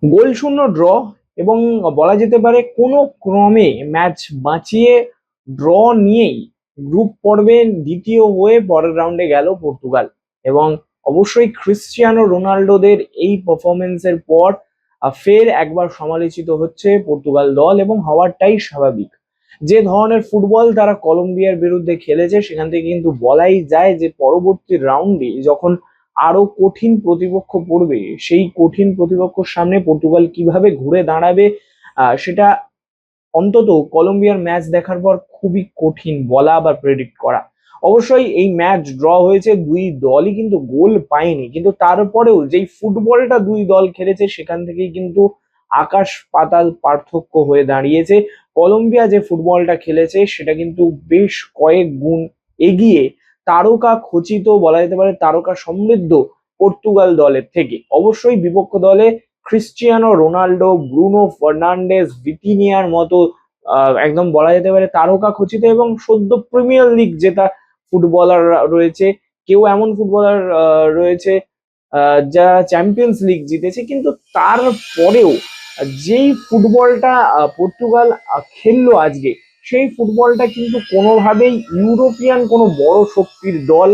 গোলশূন্য draw এবং বলা যেতে পারে কোনো ক্রমে ম্যাচ বাঁচিয়ে ড্র নিয়েই গ্রুপ পর্বে দ্বিতীয় হয়ে পরের রাউন্ডে গেল পর্তুগাল। এবং অবশ্যই ক্রিস্টিয়ানো রোনাল্ডোদের এই পারফরমেন্সের পর ফের একবার সমালোচিত হচ্ছে পর্তুগাল দল, এবং হওয়াটাই স্বাভাবিক। যে ধরনের ফুটবল তারা কলম্বিয়ার বিরুদ্ধে খেলেছে, সেখান থেকে কিন্তু বলাই যায় যে পরবর্তী রাউন্ডে যখন আরো কঠিন প্রতিপক্ষ পড়বে, সেই কঠিন প্রতিপক্ষের সামনে পর্তুগাল কিভাবে ঘুরে দাঁড়াবে সেটা অন্তত কলম্বিয়ার ম্যাচ দেখার পর খুবই কঠিন বলা বা প্রেডিক্ট করা। অবশ্যই এই ম্যাচ ড্র হয়েছে, দুই দলই কিন্তু গোল পায়নি, কিন্তু তারপরেও যেই ফুটবলটা দুই দল খেলেছে সেখান থেকেই কিন্তু আকাশ পাতাল পার্থক্য হয়ে দাঁড়িয়েছে। কলম্বিয়া যে ফুটবলটা খেলেছে সেটা কিন্তু বেশ কয়েক গুণ এগিয়ে তারকা খচিত, বলা যেতে পারে তারকা সমৃদ্ধ পর্তুগাল দলের থেকে। অবশ্যই বিপক্ষ দলে ক্রিস্টিয়ানো রোনাল্ডো, ব্রুনো ফার্নান্ডেজ, ভিতিনিয়ার মতো একদম বলা যেতে পারে তারকা খচিত এবং সদ্য প্রিমিয়ার লিগ জেতা ফুটবলার রয়েছে। কেউ এমন ফুটবলার রয়েছে যারা চ্যাম্পিয়ন্স লিগ জিতেছে, কিন্তু তারপরেও যেই ফুটবলটা পর্তুগাল খেললো আজকে, সেই ফুটবলটা কিন্তু কোনোভাবেই ইউরোপিয়ান কোনো বড় শক্তির দল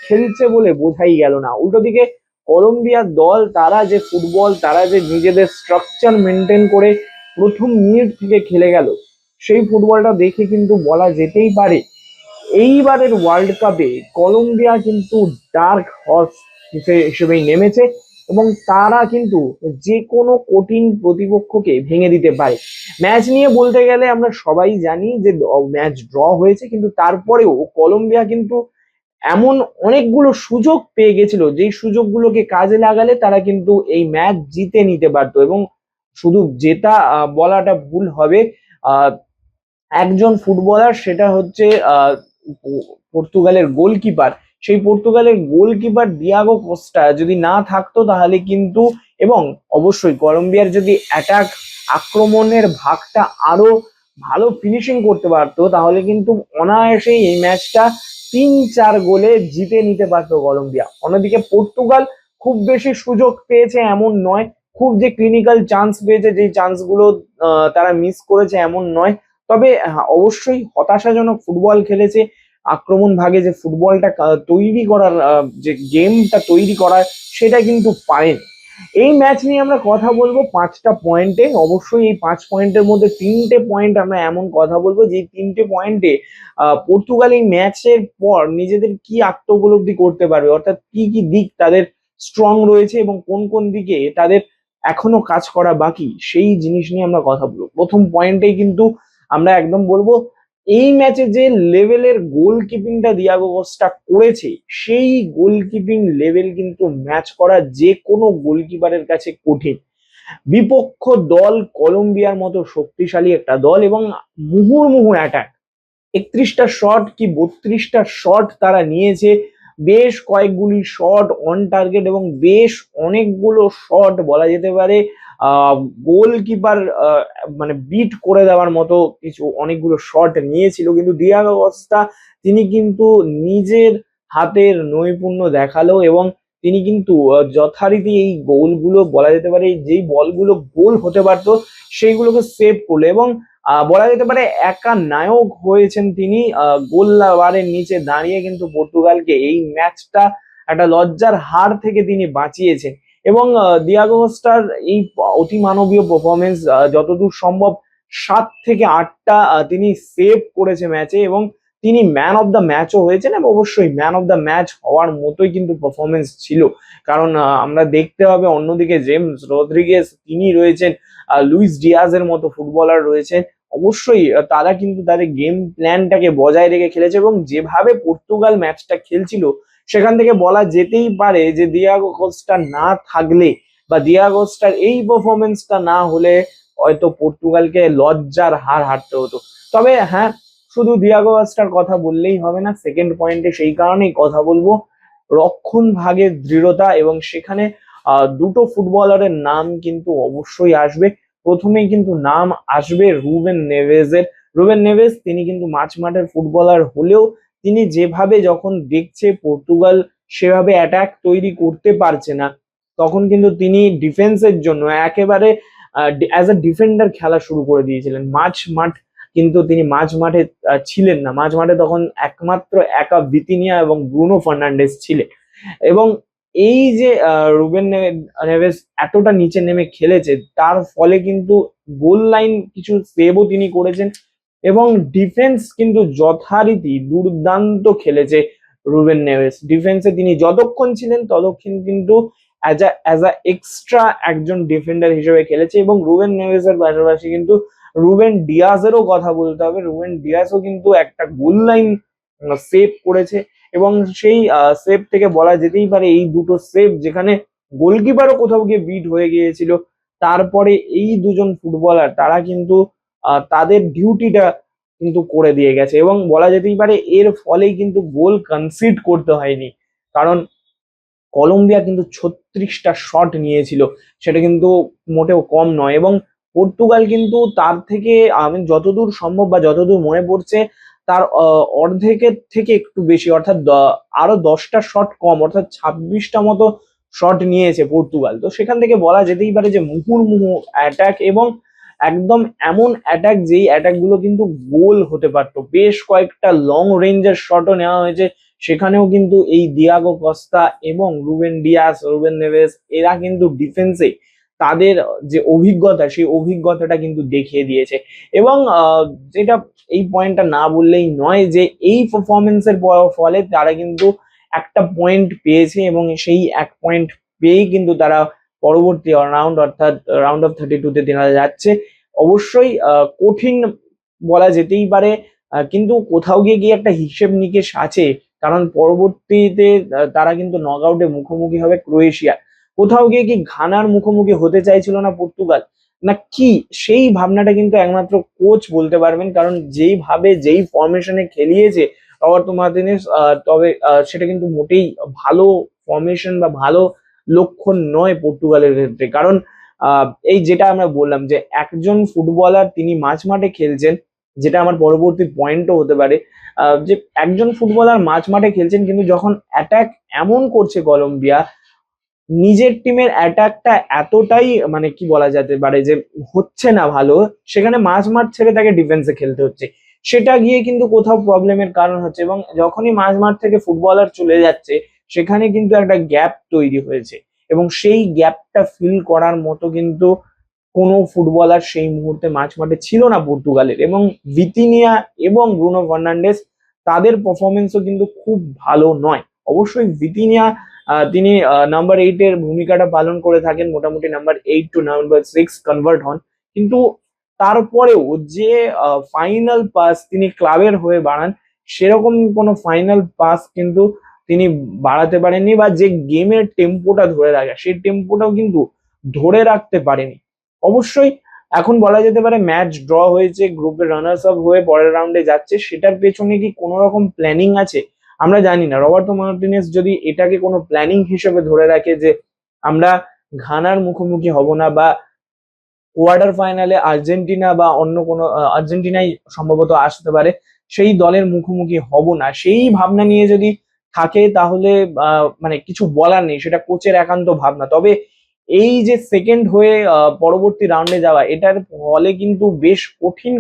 খেলছে বলে বোঝাই গেল না। উল্টো দিকে কলম্বিয়ার দল, তারা যে ফুটবল, তারা যে নিজেদের স্ট্রাকচার মেনটেন করে প্রথম মিনিট থেকে খেলে গেল, সেই ফুটবলটা দেখে কিন্তু বলা যেতেই পারে এইবারের ওয়ার্ল্ড কাপে কলম্বিয়া কিন্তু ডার্ক হর্স হিসেবেই নেমেছে, এবং তারা কিন্তু যে কোনো কঠিন প্রতিপক্ষকে ভেঙে দিতে পারে। ম্যাচ নিয়ে বলতে গেলে আমরা সবাই জানি যে ম্যাচ ড্র হয়েছে, কিন্তু তারপরেও কলম্বিয়া কিন্তু এমন অনেকগুলো সুযোগ পেয়ে গেছিল, যেই সুযোগগুলোকে কাজে লাগালে তারা কিন্তু এই ম্যাচ জিতে নিতে পারতো। এবং শুধু জেতা বলাটা ভুল হবে, আহ একজন ফুটবলার, সেটা হচ্ছে পর্তুগালের গোলকিপার। সেই পর্তুগালের গোলকিপার দিয়াগো কোস্টা যদি না থাকতো তাহলে কিন্তু, এবং অবশ্যই কলম্বিয়ার যদি অ্যাটাক আক্রমণের ভাগটা আরো ভালো ফিনিশিং করতে পারতো, তাহলে কিন্তু অনায়াসেই এই ম্যাচটা 3-4 গোলে জিতে নিতে পারতো কলম্বিয়া। অন্যদিকে পর্তুগাল খুব বেশি সুযোগ পেয়েছে এমন নয়, খুব যে ক্লিনিক্যাল চান্স পেয়েছে, যেই চান্সগুলো তারা মিস করেছে এমন নয়। তবে হ্যাঁ, অবশ্যই হতাশাজনক ফুটবল খেলেছে। আক্রমণ ভাগে যে ফুটবলটা তৈরি করার, যে গেমটা তৈরি করার, সেটা কিন্তু পারেনি। এই ম্যাচ নিয়ে আমরা কথা বলবো 5টা পয়েন্টে। অবশ্যই এই 5 পয়েন্টের মধ্যে 3টে পয়েন্ট আমরা এমন কথা বলবো যে 3টে পয়েন্টে পর্তুগাল এই ম্যাচের পর নিজেদের কি আত্মোপলব্ধি করতে পারবে, অর্থাৎ কি কি দিক তাদের স্ট্রং রয়েছে এবং কোন কোন দিকে তাদের এখনো কাজ করা বাকি, সেই জিনিস নিয়ে আমরা কথা বলবো। প্রথম পয়েন্টেই কিন্তু আমরা একদম বলবো, এই ম্যাচে যে লেভেলের গোলকিপিংটা দিয়াগো কস্টা করেছে, সেই গোলকিপিং লেভেল কিন্তু ম্যাচ করা যে কোনো গোলকিপারের কাছে কঠিন। বিপক্ষ দল কলম্বিয়ার মতো শক্তিশালী একটা দল, এবং মুহুর্মুহু অ্যাটাক, 31টা শট কি 32টা শট তারা নিয়েছে। বেশ কয়েকগুলি শট অন টার্গেট, এবং বেশ অনেকগুলো শট বলা যেতে পারে গোলকিপার মানে বিট করে দেওয়ার মতো কিছু অনেকগুলো শট নিয়েছিল। কিন্তু ডিয়াগো কস্তা, তিনি কিন্তু নিজের হাতের নৈপুণ্য দেখালো, এবং তিনি কিন্তু যথারীতি এই গোলগুলো, বলা যেতে পারে যেই বলগুলো গোল হতে পারতো সেইগুলোকে সেভ করলো, এবং বলা যেতে পারে একা নায়ক হয়েছেন তিনি। গোল বারের নিচে দাঁড়িয়ে কিন্তু পর্তুগালকে এই ম্যাচটা একটা লজ্জার হার থেকে তিনি বাঁচিয়েছেন। এবং দিয়াগো কস্টার এই অতি মানবীয় পারফরমেন্স, যতদূর সম্ভব 7 থেকে 8টা তিনি সেভ করেছে ম্যাচে, এবং তিনি ম্যান অফ দ্য ম্যাচও হয়েছেন। এবং অবশ্যই ম্যান অফ দ্য ম্যাচ হওয়ার মতোই কিন্তু পারফরমেন্স ছিল, কারণ আমরা দেখতে হবে অন্যদিকে জেমস রদ্রিগেজ তিনি রয়েছেন, লুইস ডিয়াজের মতো ফুটবলার রয়েছেন। অবশ্যই তারা কিন্তু তাদের গেম প্ল্যানটাকে বজায় রেখে খেলেছে, এবং যেভাবে পর্তুগাল ম্যাচটা খেলছিল, সেখান থেকে বলা যেতেই পারে যে দিয়াগো কোস্টা না থাকলে, বা দিয়াগো কোস্টার এই পারফরমেন্সটা না হলে হয়তো পর্তুগালকে লজ্জার হার হারতে হতো। তবে হ্যাঁ, শুধু দিয়াগো কোস্টার কথা বললেই হবে না। সেকেন্ড পয়েন্টে সেই কারণেই কথা বলবো, রক্ষণ ভাগের দৃঢ়তা, এবং সেখানে দুটো ফুটবলারের নাম কিন্তু অবশ্যই আসবে। প্রথমেই কিন্তু নাম আসবে রুবেন নেভেজের। রুবেন নেভেজ তিনি কিন্তু মাঠের ফুটবলার হলেও, তিনি যেভাবে যখন দেখছে পর্তুগাল সেভাবে অ্যাটাক তৈরি করতে পারছে না, তখন কিন্তু তিনি ডিফেন্সের জন্য একেবারে অ্যাজ আ ডিফেন্ডার খেলা শুরু করে দিয়েছিলেন। মাঠ কিন্তু তিনি মাঠে ছিলেন না। মাঠে তখন একমাত্র একা ভিতিনিয়া এবং ব্রুনো ফার্নান্ডেজ ছিলেন। এবং এই যে রুবেন নেভেস এতটা নিচে নেমে খেলেছে, তার ফলে কিন্তু গোল লাইন কিছু সেভও তিনি করেছেন এবং ডিফেন্স কিন্তু যথারীতি দুর্দান্ত খেলেছে রুবেন নেভেস। ডিফেন্সে তিনি যতক্ষণ ছিলেন ততক্ষণ কিন্তু অ্যাজ আ এক্সট্রা একজন ডিফেন্ডার হিসেবে খেলেছে। এবং রুবেন নেভেসের পাশাপাশি কিন্তু রুবেন ডিয়াজেরও কথা বলতে হবে। রুবেন ডিয়াজও কিন্তু একটা গোল লাইন সেভ করেছে এবং সেই সেভ থেকে বলা যেতেই পারে এই দুটো সেভ, যেখানে গোলকিপারও কোথাও গিয়ে বিট হয়ে গিয়েছিল। তারপরে এই দুজন ফুটবলার তারা কিন্তু তাদের ডিউটিটা কিন্তু করে দিয়ে গেছে এবং বলা যেতেই পারে এর ফলেই কিন্তু গোল কনসিড করতে হয়নি। কারণ কলম্বিয়া কিন্তু 36টা শট নিয়েছিল, সেটা কিন্তু মোটেও কম নয়। এবং পর্তুগাল কিন্তু তার থেকে আমি যতদূর সম্ভব বা যতদূর মনে পড়ছে তার অর্ধেকের থেকে একটু বেশি, অর্থাৎ আরো 10টা শট কম, অর্থাৎ 26টা মতো শট নিয়েছে পর্তুগাল। তো সেখান থেকে বলা যেতেই পারে যে মুহুর্মুহু অ্যাটাক এবং একদম এমন অ্যাটাক যেই অ্যাটাক গুলো কিন্তু গোল হতে পারতো। বেশ কয়েকটা লং রেঞ্জের শটও নেওয়া হয়েছে, সেখানেও কিন্তু এই দিয়াগো কস্তা এবং রুবেন ডিয়াস, রুবেন নেভেস এরা কিন্তু ডিফেন্সে তাদের যে অভিজ্ঞতা সেই অভিজ্ঞতাটা কিন্তু দেখিয়ে দিয়েছে। এবং যেটা এই পয়েন্টটা না বললেই নয় যে এই পারফরমেন্সের ফলে তারা কিন্তু একটা পয়েন্ট পেয়েছে এবং সেই এক পয়েন্ট পেয়েই কিন্তু তারা পরবর্তী রাউন্ড অর্থাৎ রাউন্ড অফ 32-তে তারা যাচ্ছে। অবশ্যই কঠিন বলা যেতেই পারে, কিন্তু কোথাও গিয়ে গিয়ে একটা হিসেব নিকেশ আছে। কারণ পরবর্তীতে তারা কিন্তু নক আউটে মুখোমুখি হবে ক্রোয়েশিয়া। কোথাও গিয়ে কি ঘানার মুখোমুখি হতে চাইছিল না পর্তুগাল, না কি? সেই ভাবনাটা কিন্তু একমাত্র কোচ বলতে পারবেন। কারণ যেইভাবে যেই ফরমেশনে খেলিয়েছে রবার্তো মার্টিনেজ, তবে সেটা কিন্তু মোটেই ভালো ফরমেশন বা ভালো লক্ষণ নয় পর্তুগালের ক্ষেত্রে। কারণ এই যেটা আমরা বললাম যে একজন ফুটবলার তিনি মাঠে খেলছেন, যেটা আমার পরবর্তী পয়েন্টও হতে পারে, যে একজন ফুটবলার মাঠে খেলছেন কিন্তু যখন অ্যাটাক এমন করছে কলম্বিয়া, নিজের টিমের অ্যাটাকটা এতটাই মানে কি বলা যেতে পারে যে হচ্ছে না ভালো, সেখানে মাঠ ছেড়ে তাকে ডিফেন্সে খেলতে হচ্ছে। সেটা গিয়ে কিন্তু কোথাও প্রবলেমের কারণ হচ্ছে এবং যখনই মাঠ থেকে ফুটবলার চলে যাচ্ছে সেখানে কিন্তু একটা গ্যাপ তৈরি হয়েছে এবং সেই গ্যাপটা ফিল করার মতো কিন্তু কোনো ফুটবলার সেই মুহূর্তে মাঠে ছিল না পর্তুগালের। এবং ভিতিনিয়া এবং ব্রুনো ফার্নান্ডেস তাদের পারফরমেন্সও কিন্তু খুব ভালো নয়। অবশ্যই ভিতিনিয়া তিনি নাম্বার 8-এর ভূমিকাটা পালন করে থাকেন, মোটামুটি নাম্বার 8 টু নাম্বার 6 কনভার্ট হন, কিন্তু তারপরেও যে ফাইনাল পাস তিনি ক্লাবের হয়ে বাড়ান সেরকম কোনো ফাইনাল পাস কিন্তু তিনি বাড়াতে পারেননি, বা যে গেমের টেম্পোটা ধরে রাখা সেই টেম্পোটাও কিন্তু ধরে রাখতে পারেনি। অবশ্যই এখন বলা যেতে পারে ম্যাচ ড্র হয়েছে, গ্রুপের রানার্স আপ হয়ে পরের রাউন্ডে যাচ্ছে, সেটার পেছনে কি কোনো রকম প্ল্যানিং আছে আমরা জানি না। রবার্তো মার্টিনেজ যদি এটাকে কোনো প্ল্যানিং হিসেবে ধরে রাখে যে আমরা ঘানার মুখোমুখি হব না বা কোয়ার্টার ফাইনালে আর্জেন্টিনা বা অন্য কোনো আর্জেন্টিনাই সম্ভবত আসতে পারে সেই দলের মুখোমুখি হব না, সেই ভাবনা নিয়ে যদি থাকে তাহলে মানে কিছু বলার নেই, সেটা কোচের একান্ত ভাবনা। তবে এই যে সেকেন্ড হয়ে পরবর্তী রাউন্ডে যাওয়া, এটার ফলে কিন্তু বেশ কঠিন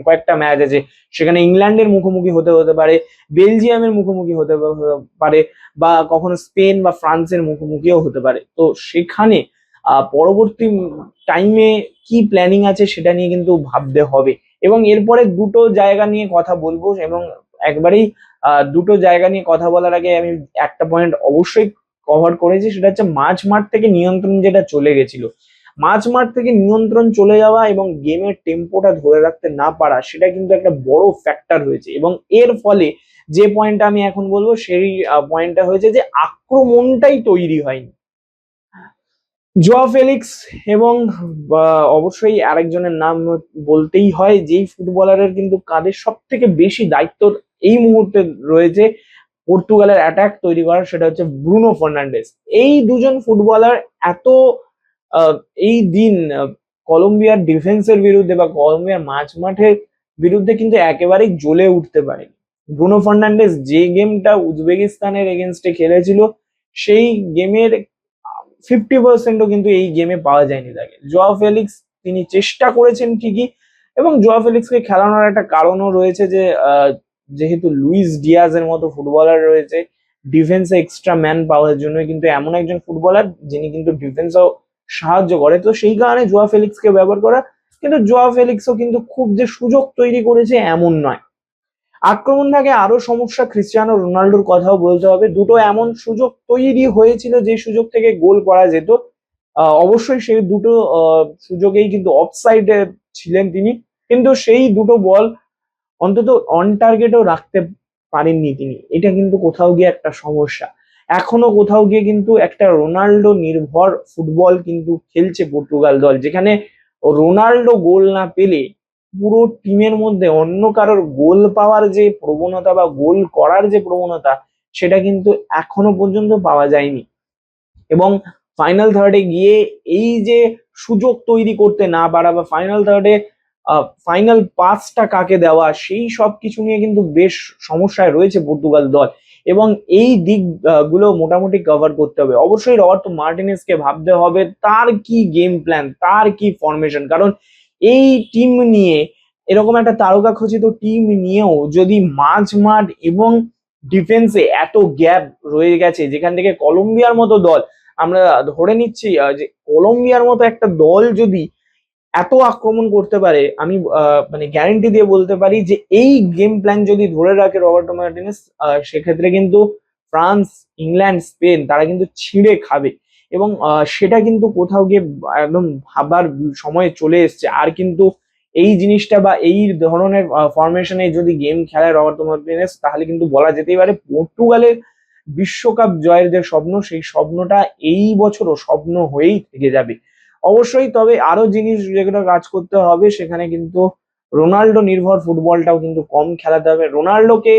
কয়েকটা ম্যাচ আছে। সেখানে ইংল্যান্ডের মুখোমুখি হতে পারে, বেলজিয়ামের মুখোমুখি হতে পারে, বা কখনো স্পেন বা ফ্রান্সের মুখোমুখিও হতে পারে। তো সেখানে পরবর্তী টাইমে কি প্ল্যানিং আছে সেটা নিয়ে কিন্তু ভাবতে হবে। এবং এরপরে দুটো জায়গা নিয়ে কথা বলবো এবং একবারেই দুটো জায়গা নিয়ে কথা বলার আগে আমি একটা পয়েন্ট অবশ্যই কভার করেছি, সেটা হচ্ছে মাঠ থেকে নিয়ন্ত্রণ যেটা চলে গেছিল। মাঠ থেকে নিয়ন্ত্রণ চলে যাওয়া এবং গেমের টেম্পোটা ধরে রাখতে না পারা, সেটা কিন্তু একটা বড় ফ্যাক্টর হয়েছে। এবং এর ফলে যে পয়েন্টটা আমি এখন বলবো সেই পয়েন্টটা হয়েছে যে আক্রমণটাই তৈরি হয়নি। জোয়া ফেলিক্স এবং অবশ্যই আরেকজনের নাম বলতেই হয়, যেই ফুটবলারের কিন্তু কাঁধে সব থেকে বেশি দায়িত্ব এই মুহূর্তে রয়েছে পর্তুগালের অ্যাটাক তৈরি করার, সেটা হচ্ছে ব্রুনো ফার্নান্ডেস। এই দুজন ফুটবলার এত এই দিন কলম্বিয়ার ডিফেন্সের বিরুদ্ধে বা কলম্বিয়ার মাঠের বিরুদ্ধে কিন্তু একেবারেই জ্বলে উঠতে পারে। ব্রুনো ফার্নান্ডেস যে গেমটা উজবেকিস্তানের এগেনস্টে খেলেছিল সেই গেমের 50%ও কিন্তু এই গেমে পাওয়া যায়নি তাকে। জোয়া ফেলিক্স তিনি চেষ্টা করেছেন ঠিকই, এবং জোয়া ফেলিক্সকে খেলানোর একটা কারণও রয়েছে যে যেহেতু লুইস ডিয়াজের মতো ফুটবলার রয়েছে, ডিফেন্সে এক্সট্রা ম্যান পাওয়ার জন্য কিন্তু এমন একজন ফুটবলার যিনি কিন্তু ডিফেন্সেও সাহায্য করে, তো সেই কারণে জোয়া ফেলিক্সকে ব্যবহার করা। কিন্তু জোয়া ফেলিক্সও কিন্তু খুব যে সুযোগ তৈরি করেছে এমন নয়। আক্রমণ ভাগে আরো সমস্যা, ক্রিস্টিয়ানো রোনাল্ডোর কথাও বলতে হবে। দুটো এমন সুযোগ তৈরি হয়েছিল যে সুযোগ থেকে গোল করা যেত, অবশ্যই সেই দুটো সুযোগেই কিন্তু অফসাইডে ছিলেন তিনি, কিন্তু সেই দুটো বল অন্তত অন টার্গেটও রাখতে পারেননি তিনি। এটা কিন্তু কোথাও গিয়ে একটা সমস্যা। এখনো কোথাও গিয়ে কিন্তু একটা রোনাল্ডো নির্ভর ফুটবল কিন্তু খেলছে পর্তুগাল দল, যেখানে রোনাল্ডো গোল না পেলে পুরো টিমের মধ্যে অন্য কারোর গোল পাওয়ার যে প্রবণতা বা গোল করার যে প্রবণতা, সেটা কিন্তু এখনো পর্যন্ত পাওয়া যায়নি। এবং ফাইনাল থার্ডে গিয়ে এই যে সুযোগ তৈরি করতে না পারা, বা ফাইনাল থার্ডে ফাইনাল পাসটা কাকে দেওয়া, সেই সব কিছু নিয়ে কিন্তু বেশ সমস্যায় রয়েছে পর্তুগাল দল, এবং এই দিক গুলো মোটামুটি কভার করতে হবে। অবশ্যই রবার্তো মার্টিনেজকে ভাবতে হবে তার কি গেম প্ল্যান, তার কি ফরমেশন, কারণ এই টিম নিয়ে, এরকম একটা তারকা খচিত টিম নিয়েও যদি মাঝ এবং ডিফেন্সে এত গ্যাপ রয়ে গেছে, যেখান থেকে কলম্বিয়ার মতো দল, আমরা ধরে নিচ্ছি যে কলম্বিয়ার মতো একটা দল যদি এত আক্রমণ করতে পারে, আমি মানে গ্যারেন্টি দিয়ে বলতে পারি যে এই গেম প্ল্যান যদি ধরে রাখে রবার্টো মার্টিনেজ, সেক্ষেত্রে কিন্তু ফ্রান্স, ইংল্যান্ড, স্পেন তারা কিন্তু ছিঁড়ে খাবে। এবং সেটা কিন্তু কোথাও গিয়ে একদম ভাবার সময় চলে এসছে। আর কিন্তু এই জিনিসটা বা এই ধরনের ফরমেশনে যদি গেম খেলায় রবার্টো মার্টিনেজ, তাহলে কিন্তু বলা যেতেই পারে পর্তুগালের বিশ্বকাপ জয়ের যে স্বপ্ন, সেই স্বপ্নটা এই বছরও স্বপ্ন হয়েই থেকে যাবে অবশ্যই। তবে আরো জিনিস যেগুলো কাজ করতে হবে, সেখানে কিন্তু রোনাল্ডো নির্ভর ফুটবলটাও কিন্তু কম খেলাতে হবে। রোনাল্ডোকে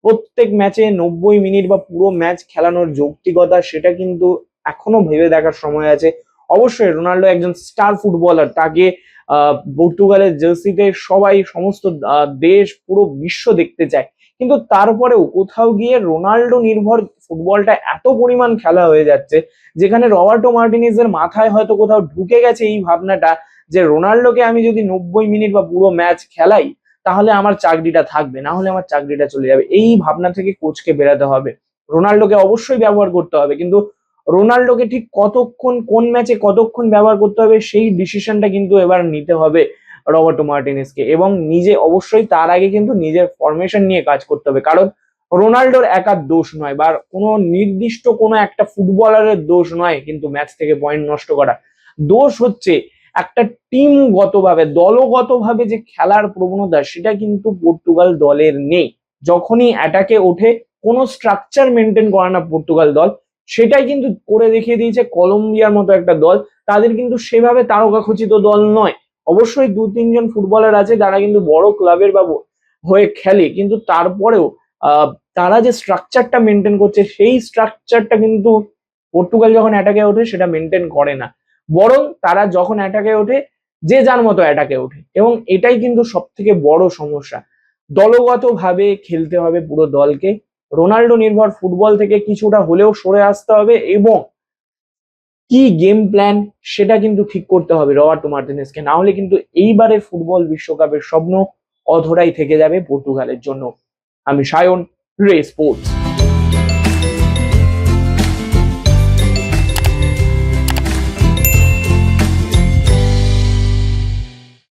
প্রত্যেক ম্যাচে 90 মিনিট বা পুরো ম্যাচ খেলানোর যৌক্তিকতা, সেটা কিন্তু এখনো ভেবে দেখার সময় আছে। অবশ্যই রোনাল্ডো একজন স্টার ফুটবলার, তাকে পর্তুগালের জার্সিতে সবাই, সমস্ত দেশ, পুরো বিশ্ব দেখতে চায়, কিন্তু তারপরেও কোথাও গিয়ে রোনাল্ডো নির্ভর ফুটবলটা এত পরিমাণ খেলা হয়ে যাচ্ছে, যেখানে রবার্টো মার্টিনেজের মাথায় হয়তো কোথাও ঢুকে গেছে এই ভাবনাটা যে রোনাল্ডোকে আমি যদি 90 মিনিট বা পুরো ম্যাচ খেলাই, তাহলে আমার চাকরিটা থাকবে, না হলে আমার চাকরিটা চলে যাবে। এই ভাবনা থেকে কোচকে বেরাতে হবে। রোনাল্ডোকে অবশ্যই ব্যবহার করতে হবে, কিন্তু রোনাল্ডোকে ঠিক কতক্ষণ, কোন ম্যাচে কতক্ষণ ব্যবহার করতে হবে, সেই ডিসিশনটা কিন্তু এবার নিতে হবে রবার্টো মার্টিনেজকে। এবং নিজে অবশ্যই তার আগে কিন্তু নিজের ফরমেশন নিয়ে কাজ করতে হবে, কারণ রোনাল্ডোর একার দোষ নয়, বা কোনো নির্দিষ্ট কোনো একটা ফুটবলারের দোষ নয় কিন্তু ম্যাচ থেকে পয়েন্ট নষ্ট করা। দোষ হচ্ছে একটা টিমগতভাবে, দলগতভাবে যে খেলার প্রবণতা, সেটা কিন্তু পর্তুগাল দলের নেই। যখনই অ্যাটাকে ওঠে, কোনো স্ট্রাকচার মেনটেন করে না পর্তুগাল দল, সেটাই কিন্তু করে দেখিয়ে দিয়েছে কলম্বিয়ার মতো একটা দল। তাদের কিন্তু সেভাবে তারকা খচিত দল নয়। অবশ্যই 2-3 জন ফুটবলার আছে যারা কিন্তু বড় ক্লাবের বা হয়ে খেলে, কিন্তু তারপরেও তারা যে স্ট্রাকচারটা মেনটেন করছে, সেই স্ট্রাকচারটা কিন্তু পর্তুগাল যখন অ্যাটাকে ওঠে সেটা মেনটেন করে না, বরং তারা যখন অ্যাটাকে ওঠে যে যার মতো অ্যাটাকে ওঠে। এবং এটাই কিন্তু সব থেকে বড় সমস্যা। দলগতভাবে খেলতে হবে পুরো দলকে, রোনাল্ডো নির্ভর ফুটবল থেকে কিছুটা হলেও সরে আসতে হবে, এবং কি গেম প্ল্যান সেটা কিন্তু ঠিক করতে হবে রবার্টো মার্টিনেজকে, না হলে কিন্তু এইবারের ফুটবল বিশ্বকাপের স্বপ্ন অধরাই থেকে যাবে পর্তুগালের জন্য। আমি সায়ন, রে স্পোর্টস।